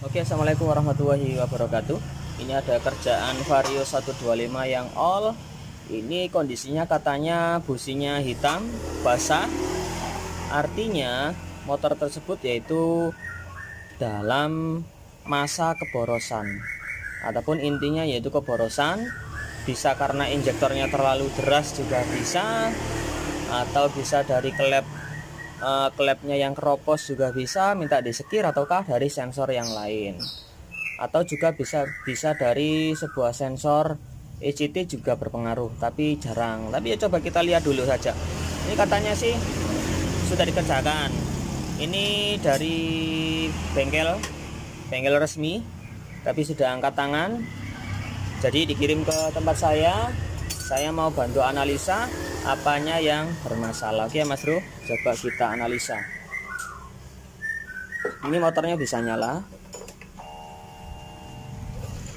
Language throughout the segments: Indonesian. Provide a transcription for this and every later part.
Oke, assalamualaikum warahmatullahi wabarakatuh. Ini ada kerjaan Vario 125 yang all. Ini kondisinya katanya businya hitam basah, artinya motor tersebut yaitu dalam masa keborosan, ataupun intinya yaitu keborosan. Bisa karena injektornya terlalu deras juga bisa, atau bisa dari klepnya yang keropos juga bisa, minta disekir, ataukah dari sensor yang lain, atau juga bisa dari sebuah sensor ECT juga berpengaruh, tapi jarang. Tapi ya coba kita lihat dulu saja. Ini katanya sih sudah dikerjakan. Ini dari bengkel resmi, tapi sudah angkat tangan. Jadi dikirim ke tempat saya. Saya mau bantu analisa apanya yang bermasalah. Oke Mas Bro, coba kita analisa. Ini motornya bisa nyala.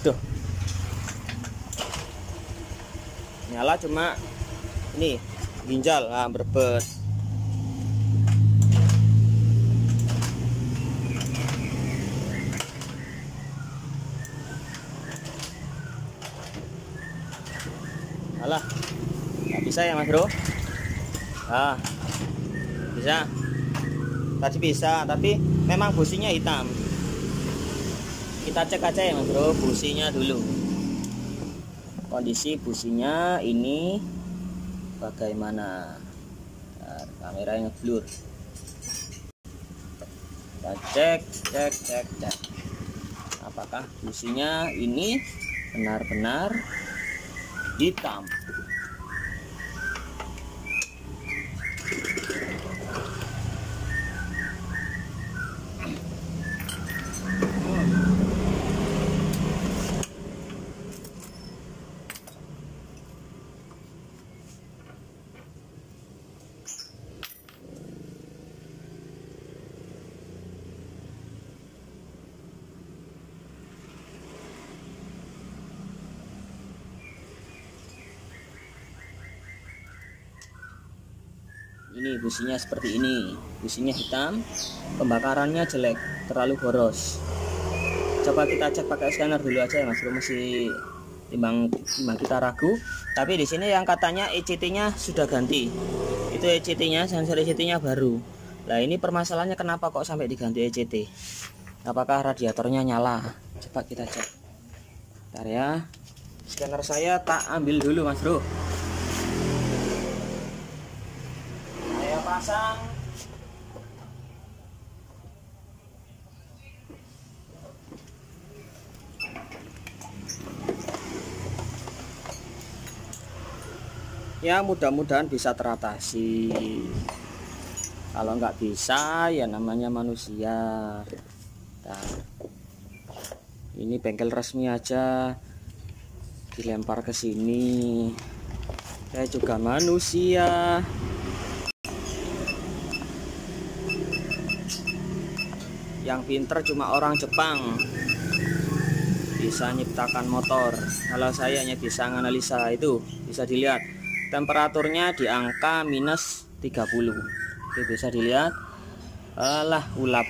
Tuh, nyala, cuma ini ginjal berbet. Alah, nggak bisa ya Mas Bro. Bisa, tadi bisa, tapi memang businya hitam. Kita cek aja ya Mas Bro, businya dulu. Kondisi businya ini bagaimana? Nah, kameranya blur. Kita cek. Apakah businya ini benar-benar hitam? Ini businya seperti ini, businya hitam, pembakarannya jelek, terlalu boros. Coba kita cek pakai scanner dulu aja ya Mas Bro, masih timbang kita ragu. Tapi di sini yang katanya ECT-nya sudah ganti. Itu ECT-nya, sensor ECT-nya baru. Nah, ini permasalahannya kenapa kok sampai diganti ECT? Apakah radiatornya nyala? Coba kita cek. Bentar ya. Scanner saya tak ambil dulu Mas Bro. Pasang ya, mudah-mudahan bisa teratasi. Kalau nggak bisa ya namanya manusia. Nah, ini bengkel resmi aja dilempar ke sini. Saya juga manusia. Yang pinter cuma orang Jepang, bisa nyiptakan motor. Kalau saya hanya bisa menganalisa. Itu bisa dilihat temperaturnya di angka minus 30. Itu bisa dilihat. Alah, ulap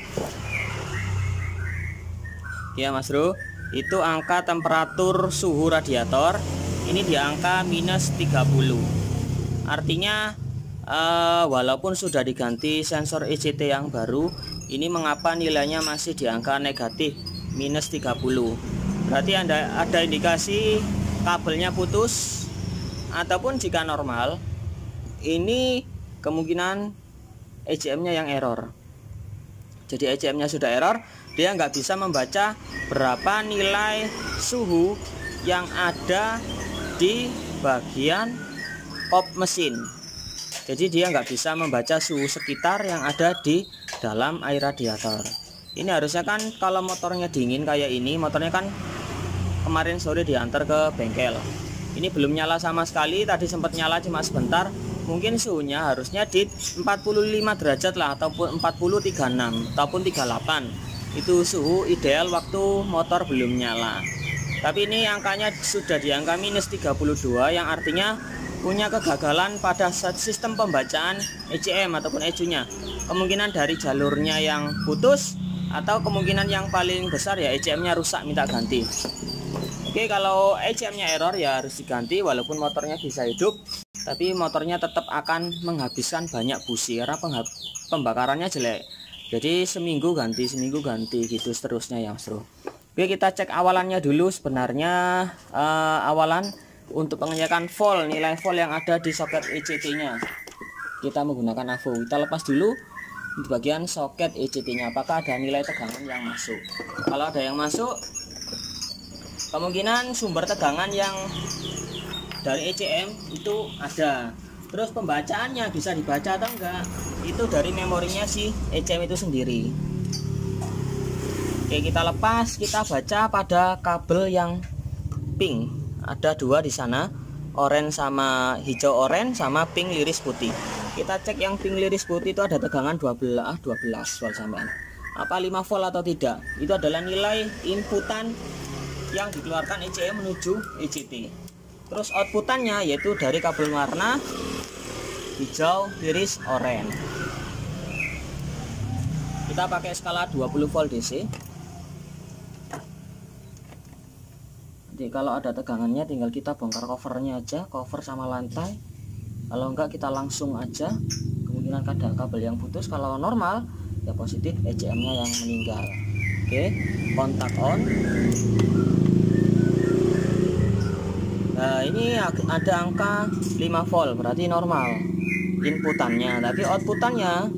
ya Mas Bro. Itu angka temperatur suhu radiator. Ini di angka minus 30. Artinya walaupun sudah diganti sensor ECT yang baru, ini mengapa nilainya masih di angka negatif minus 30? Berarti ada indikasi kabelnya putus, ataupun jika normal ini kemungkinan ECM-nya yang error. Jadi ECM-nya sudah error, dia nggak bisa membaca berapa nilai suhu yang ada di bagian kop mesin. Jadi dia nggak bisa membaca suhu sekitar yang ada di dalam air radiator. Ini harusnya kan kalau motornya dingin kayak ini, motornya kan kemarin sore diantar ke bengkel. Ini belum nyala sama sekali, tadi sempat nyala cuma sebentar. Mungkin suhunya harusnya di 45 derajat lah, ataupun 40, 36 ataupun 38. Itu suhu ideal waktu motor belum nyala. Tapi ini angkanya sudah di angka minus 32, yang artinya punya kegagalan pada sistem pembacaan ECM ataupun ECU-nya. Kemungkinan dari jalurnya yang putus, atau kemungkinan yang paling besar ya ECM-nya rusak, minta ganti. Oke, kalau ECM-nya error ya harus diganti, walaupun motornya bisa hidup, tapi motornya tetap akan menghabiskan banyak busi karena pembakarannya jelek. Jadi seminggu ganti gitu seterusnya ya Mas Bro. Oke, kita cek awalannya dulu. Sebenarnya awalan untuk pengecekan volt, nilai volt yang ada di soket ECT-nya, kita menggunakan AVO. Kita lepas dulu di bagian soket ECT-nya, apakah ada nilai tegangan yang masuk. Kalau ada yang masuk, kemungkinan sumber tegangan yang dari ECM itu ada. Terus pembacaannya bisa dibaca atau enggak, itu dari memorinya si ECM itu sendiri. Oke, kita lepas, kita baca pada kabel yang pink. Ada dua di sana, oranye sama hijau oranye sama pink liris putih. Kita cek yang pink liris putih itu ada tegangan 12 volt sampean. Apa 5 volt atau tidak? Itu adalah nilai inputan yang dikeluarkan ECM menuju ECT. Terus outputannya yaitu dari kabel warna hijau, iris, oranye. Kita pakai skala 20 volt DC. Jadi kalau ada tegangannya tinggal kita bongkar covernya aja, cover sama lantai. Kalau enggak kita langsung aja. Kemungkinan ada kabel yang putus. Kalau normal ya positif, ECM-nya yang meninggal. Oke, kontak on. Nah, ini ada angka 5 volt, berarti normal inputannya, tapi outputannya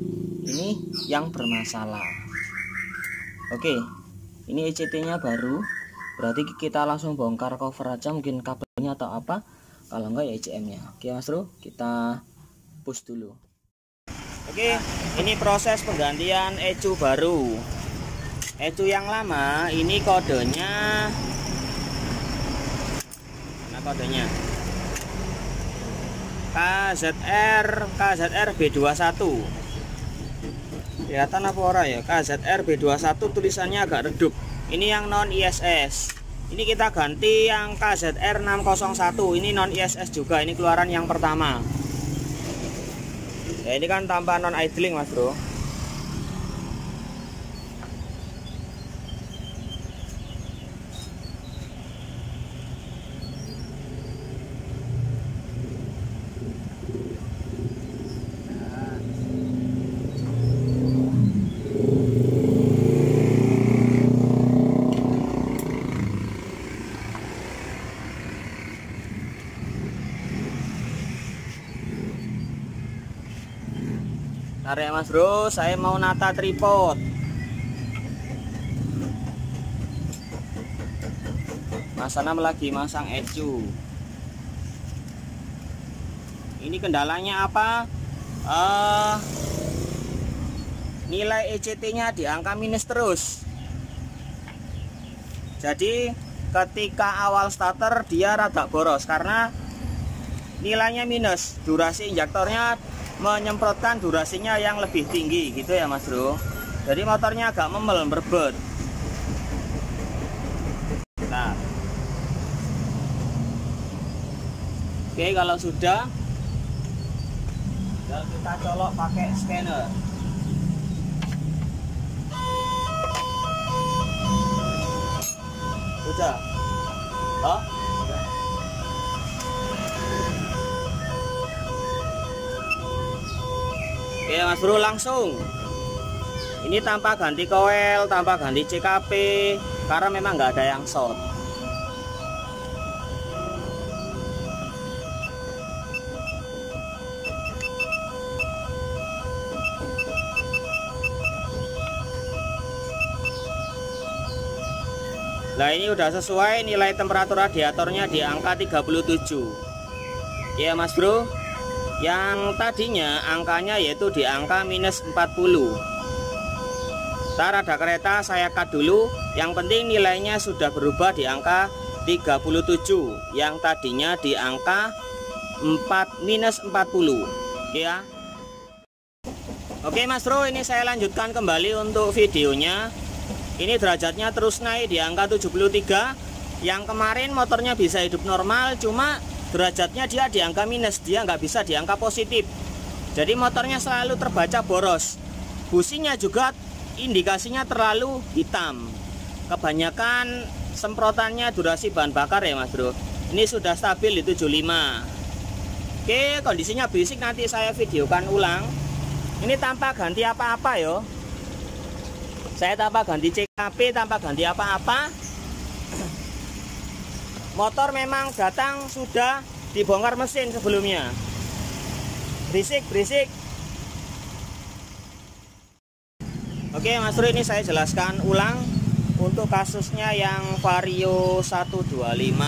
ini yang bermasalah. Oke, ini ECT-nya baru, berarti kita langsung bongkar cover aja, mungkin kabelnya atau apa. Kalau enggak ya ECM-nya. Oke Mas Bro, kita push dulu. Oke, ini proses penggantian ECU baru. ECU yang lama ini kodenya KZR B21. Kelihatan apa ora ya? KZR B21 tulisannya agak redup. Ini yang non ISS. Ini kita ganti yang KZR 601. Ini non ISS juga. Ini keluaran yang pertama. Ya, ini kan tanpa non idling Mas Bro. Bentar ya Mas Bro, saya mau nata tripod. Mas Anam lagi masang ECU. Ini kendalanya apa? Nilai ECT-nya di angka minus terus. Jadi ketika awal starter dia rada boros karena nilainya minus. Durasi injektornya menyemprotkan durasinya yang lebih tinggi gitu ya Mas Bro. Jadi motornya agak memel, berbet. Nah, oke, kalau sudah kita colok pakai scanner. Sudah. Oh, oke Mas Bro, langsung. Ini tanpa ganti koil, tanpa ganti CKP, karena memang nggak ada yang short. Nah, ini udah sesuai, nilai temperatur radiatornya di angka 37. Ya Mas Bro. Yang tadinya angkanya yaitu di angka minus 40. Ntar ada kereta saya cut dulu. Yang penting nilainya sudah berubah di angka 37. Yang tadinya di angka minus 40 ya. Oke Mas Bro, ini saya lanjutkan kembali untuk videonya. Ini derajatnya terus naik di angka 73. Yang kemarin motornya bisa hidup normal, cuma derajatnya dia di angka minus, dia nggak bisa di angka positif. Jadi motornya selalu terbaca boros. Businya juga indikasinya terlalu hitam. Kebanyakan semprotannya durasi bahan bakar ya Mas Bro. Ini sudah stabil di 75. Oke, kondisinya berisik, nanti saya videokan ulang. Ini tanpa ganti apa-apa yo. Saya tanpa ganti CKP, tanpa ganti apa-apa. Motor memang datang sudah dibongkar mesin sebelumnya. Berisik. Oke Mas Bro, ini saya jelaskan ulang untuk kasusnya yang Vario 125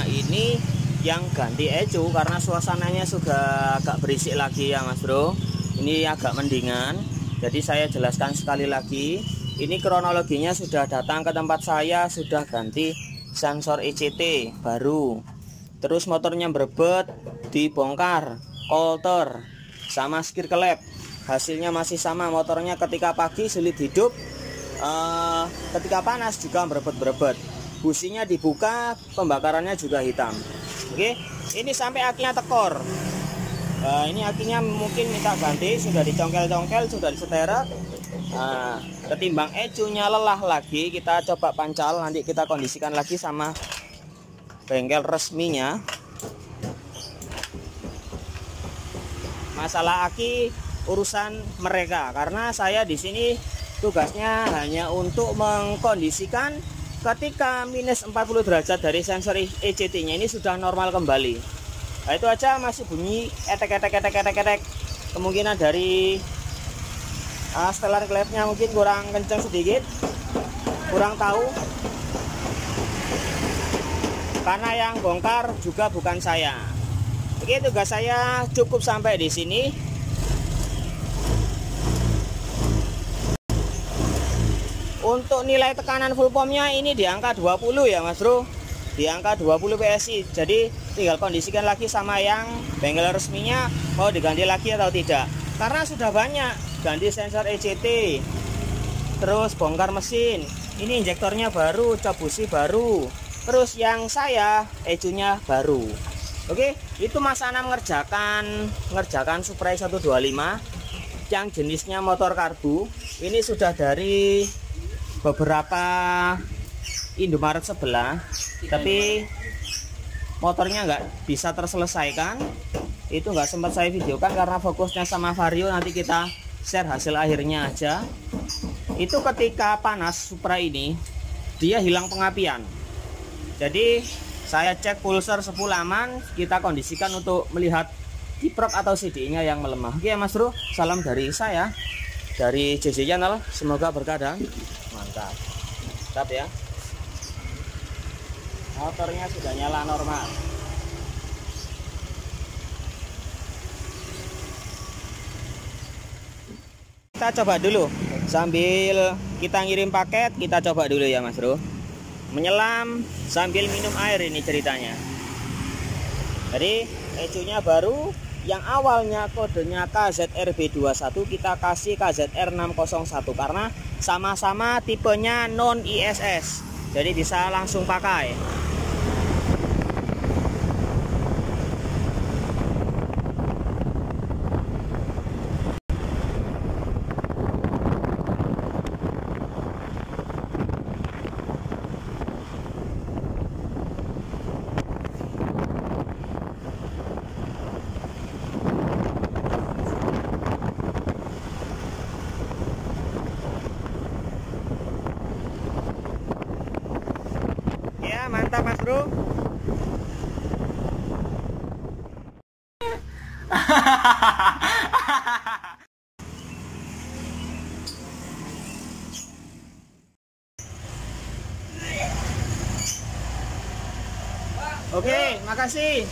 ini yang ganti ecu, karena suasananya sudah agak berisik lagi ya Mas Bro. Ini agak mendingan. Jadi saya jelaskan sekali lagi. Ini kronologinya sudah datang ke tempat saya, sudah ganti sensor ECT baru. Terus motornya berebet, dibongkar, kolter, sama skir kelep. Hasilnya masih sama, motornya ketika pagi sulit hidup, ketika panas juga berebet-berebet. Businya dibuka, pembakarannya juga hitam. Oke, ini sampai akinya tekor. Ini akinya mungkin minta ganti, sudah dicongkel-congkel, sudah diseterek. Ketimbang ecunya lelah lagi, kita coba pancal, nanti kita kondisikan lagi sama bengkel resminya. Masalah aki urusan mereka, karena saya di sini tugasnya hanya untuk mengkondisikan ketika minus 40 derajat dari sensor ECT-nya ini sudah normal kembali. Nah, itu aja, masih bunyi etek. Kemungkinan dari setelan klepnya mungkin kurang kencang sedikit, kurang tahu. Karena yang bongkar juga bukan saya. Oke, tugas saya cukup sampai di sini. Untuk nilai tekanan full pumpnya ini di angka 20 ya Mas Bro, di angka 20 PSI. Jadi tinggal kondisikan lagi sama yang bengkel resminya mau diganti lagi atau tidak. Karena sudah banyak ganti sensor ECT, terus bongkar mesin, ini injektornya baru, cap busi baru, terus yang saya ecunya baru. Oke, itu Mas Anam ngerjakan Supra 125 yang jenisnya motor karbu. Ini sudah dari beberapa Indomaret sebelah, tapi motornya nggak bisa terselesaikan. Itu nggak sempat saya videokan karena fokusnya sama Vario. Nanti kita share hasil akhirnya aja. Itu ketika panas Supra ini dia hilang pengapian. Jadi saya cek pulser sepul aman, kita kondisikan untuk melihat kiprok atau CDI-nya yang melemah. Oke Mas Bro, salam dari saya, dari JJ Channel, semoga berkah dan mantap. Mantap ya. Motornya sudah nyala normal. Kita coba dulu sambil kita ngirim paket, kita coba dulu ya Mas Bro. Menyelam sambil minum air ini ceritanya. Jadi ecunya baru, yang awalnya kodenya KZRB21 kita kasih KZR601 karena sama-sama tipenya non ISS. Jadi bisa langsung pakai. Mantap Mas Bro. Oke, makasih.